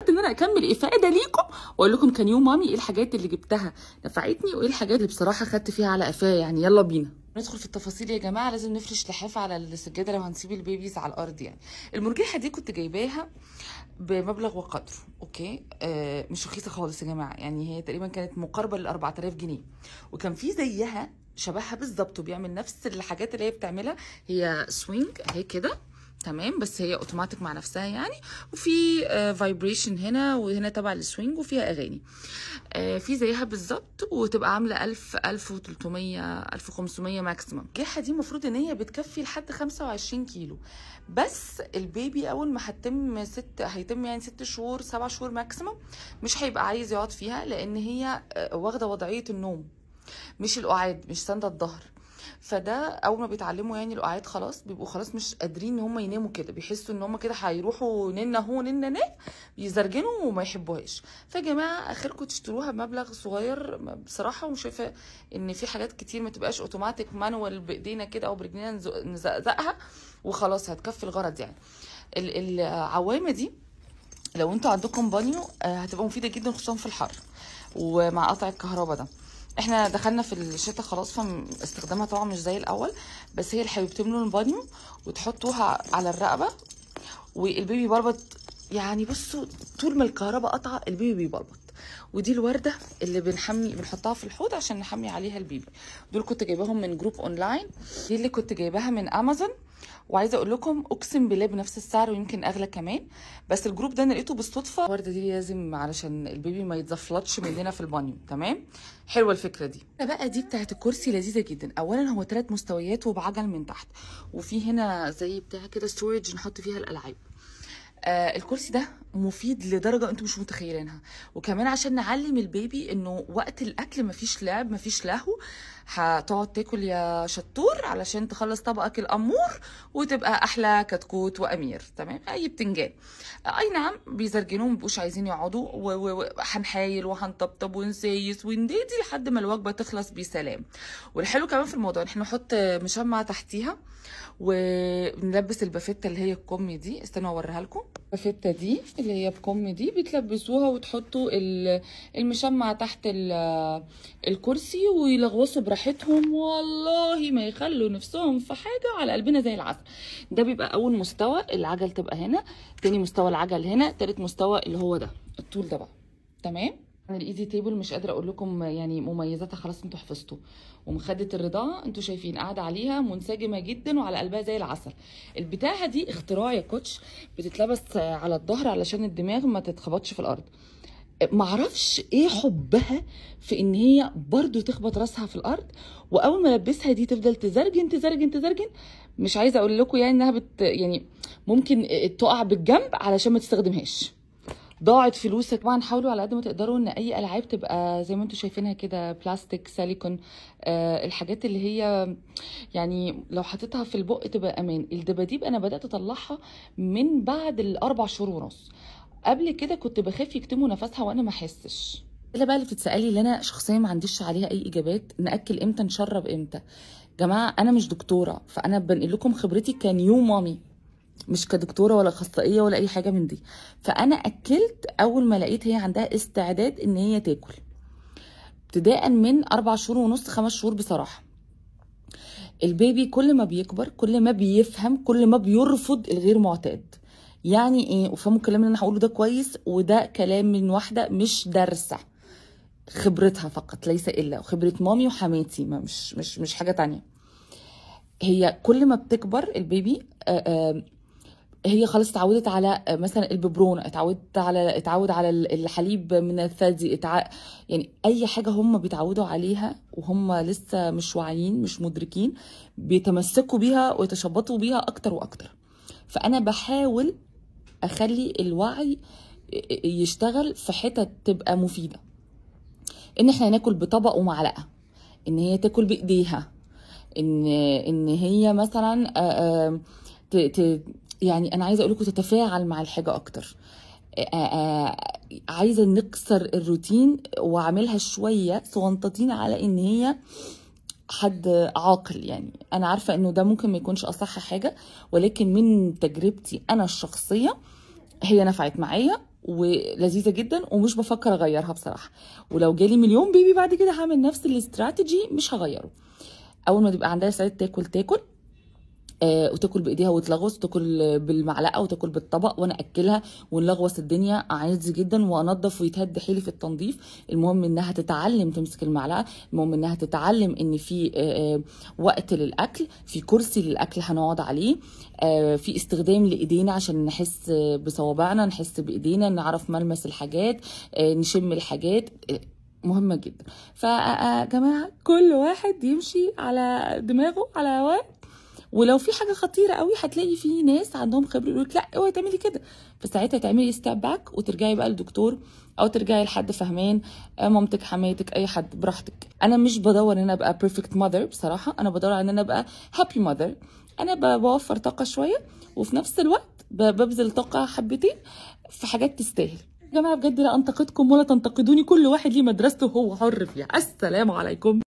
ان انا اكمل افاده ليكم واقول لكم كان يوم مامي ايه الحاجات اللي جبتها نفعتني وايه الحاجات اللي بصراحه خدت فيها على قفايا. يعني يلا بينا ندخل في التفاصيل يا جماعه. لازم نفرش لحاف على السجاده لو هنسيب البيبيز على الارض. يعني المرجحه دي كنت جايباها بمبلغ وقدره، اوكي، مش رخيصه خالص يا جماعه. يعني هي تقريبا كانت مقاربه ل 4000 جنيه، وكان في زيها شبهها بالظبط وبيعمل نفس الحاجات اللي هي بتعملها. هي سوينج اهي كده، تمام، بس هي اوتوماتيك مع نفسها يعني، وفي فايبريشن هنا وهنا تبع السوينج، وفيها اغاني في زيها بالظبط، وتبقى عامله 1000 1300 1500 ماكسيمم. الجحه دي المفروض ان هي بتكفي لحد 25 كيلو، بس البيبي اول ما هيتم يعني 6 شهور 7 شهور ماكسيمم، مش هيبقى عايز يقعد فيها، لان هي واخده وضعيه النوم مش القعاد، مش ساندة الظهر. فده اول ما بيتعلموا يعني القعاد خلاص بيبقوا خلاص مش قادرين ان هم يناموا كده، بيحسوا ان هم كده هيروحوا ننا هو ننا نا يزرجنوا وما يحبوهاش. فيا جماعه اخركم تشتروها بمبلغ صغير بصراحه، وشايفه ان في حاجات كتير ما تبقاش اوتوماتيك مانوال بايدينا كده او برجلينا نزقزقها وخلاص هتكفي الغرض. يعني العوامه دي لو انتوا عندكم بانيو هتبقى مفيده جدا خصوصا في الحر ومع قطع الكهرباء ده. احنا دخلنا في الشتاء خلاص، فاستخدامها طبعا مش زي الاول، بس هي اللي هيبتملوا البانيو وتحطوها على الرقبه والبيبي بلبط. يعني بصوا طول ما الكهرباء قطعه البيبي بيبلبط. ودي الورده اللي بنحطها في الحوض عشان نحمي عليها البيبي. دول كنت جايباهم من جروب اونلاين، دي اللي كنت جايباها من امازون. وعايزه اقول لكم اقسم بالله بنفس السعر ويمكن اغلى كمان، بس الجروب ده انا لقيته بالصدفه. الورده دي لازم علشان البيبي ما يتزفلطش مننا في البانيو، تمام. حلوه الفكره دي. بقى دي بتاعت الكرسي لذيذه جدا. اولا هو 3 مستويات وبعجل من تحت، وفي هنا زي بتاع كده ستورج نحط فيها الالعاب. الكرسي ده مفيد لدرجه انتم مش متخيلينها. وكمان عشان نعلم البيبي انه وقت الاكل مفيش لعب مفيش لهو، هتقعد تاكل يا شطور علشان تخلص طبقك الامور وتبقى احلى كتكوت وامير، تمام. اي بتنجان اي نعم بيزرجنوهم مبيبقوش عايزين يقعدوا، وهنحايل وهنطبطب ونسايس ونديدي لحد ما الوجبه تخلص بسلام. والحلو كمان في الموضوع ان احنا نحط مشمع تحتيها، ونلبس البافيتا اللي هي الكم دي. استنوا اوريها لكم. البافيتا دي اللي هي بكم دي بتلبسوها وتحطوا المشمع تحت الكرسي ويلغوصوا براحتهم، والله ما يخلوا نفسهم في حاجه، على قلبنا زي العسل. ده بيبقى اول مستوى، العجل تبقى هنا، تاني مستوى العجل هنا، تالت مستوى اللي هو ده الطول ده بقى، تمام. الايزي تيبل مش قادره اقول لكم يعني مميزاتها، خلاص انتوا حفظتوا. ومخده الرضاعه انتوا شايفين قاعده عليها منسجمه جدا وعلى قلبها زي العسل. البتاعه دي اختراع يا كوتش، بتتلبس على الظهر علشان الدماغ ما تتخبطش في الارض. معرفش ايه حبها في ان هي برضو تخبط راسها في الارض، واول ما لبسها دي تفضل تزرجن تزرجن تزرجن. مش عايزه اقول لكم يعني انها يعني ممكن تقع بالجنب علشان ما تستخدمهاش. ضاعت فلوسك. طبعا حاولوا على قد ما تقدروا ان اي العاب تبقى زي ما انتم شايفينها كده، بلاستيك، سيليكون، الحاجات اللي هي يعني لو حطيتها في البق تبقى امان. الدباديب انا بدات اطلعها من بعد ال4 شهور ونص، قبل كده كنت بخاف يكتموا نفسها وانا ما احسش. اللي بقى اللي بتتسالي اللي انا شخصيا ما عنديش عليها اي اجابات، ناكل امتى نشرب امتى. جماعه انا مش دكتوره، فانا بنقل لكم خبرتي كنيو مامي، مش كدكتوره ولا اخصائيه ولا اي حاجه من دي. فانا اكلت اول ما لقيت هي عندها استعداد ان هي تاكل، ابتداء من 4 شهور ونص 5 شهور. بصراحه البيبي كل ما بيكبر كل ما بيفهم كل ما بيرفض الغير معتاد. يعني ايه؟ وفهموا الكلام اللي انا هقوله ده كويس، وده كلام من واحده مش دارسه، خبرتها فقط ليس الا، خبره مامي وحماتي، ما مش حاجه تانية. هي كل ما بتكبر البيبي هي خلاص اتعودت على مثلا الببرونه، اتعود على الحليب من الثدي، يعني اي حاجه هم بيتعودوا عليها وهم لسه مش واعيين مش مدركين، بيتمسكوا بيها ويتشبطوا بيها اكتر واكتر. فانا بحاول اخلي الوعي يشتغل في حتت تبقى مفيده، ان احنا ناكل بطبق ومعلقه، ان هي تاكل بايديها، ان هي مثلا يعني انا عايزه اقول لكم تتفاعل مع الحاجه اكتر. عايزه نكسر الروتين واعملها شويه صغنطتين على ان هي حد عاقل. يعني انا عارفه انه ده ممكن ما يكونش اصح حاجه، ولكن من تجربتي انا الشخصيه هي نفعت معايا ولذيذه جدا ومش بفكر اغيرها بصراحه. ولو جالي مليون بيبي بعد كده هعمل نفس الاستراتيجي مش هغيره. اول ما تبقى عندها استعداد تاكل تاكل، وتاكل بايديها وتلغوص، وتاكل بالمعلقه وتاكل بالطبق، وانا اكلها ونلغوص الدنيا عادي جدا، وانضف ويتهد حيلي في التنظيف. المهم انها تتعلم تمسك المعلقه، المهم انها تتعلم ان في وقت للاكل، في كرسي للاكل هنقعد عليه، في استخدام لايدينا عشان نحس بصوابعنا، نحس بايدينا، نعرف ملمس الحاجات، نشم الحاجات، مهمه جدا. فجماعه كل واحد يمشي على دماغه على هواه، ولو في حاجه خطيره قوي هتلاقي في ناس عندهم خبره يقول لك لا اوعي تعملي كده، فساعتها تعملي ستيب باك وترجعي بقى للدكتور او ترجعي لحد فهمان، مامتك، حماتك، اي حد براحتك. انا مش بدور ان انا ابقى بيرفكت ماذر بصراحه، انا بدور ان انا ابقى هابي ماذر. انا بوفر طاقه شويه وفي نفس الوقت ببذل طاقه حبتين في حاجات تستاهل. يا جماعه بجد لا انتقدكم ولا تنتقدوني، كل واحد ليه مدرسته وهو حر فيها. السلام عليكم.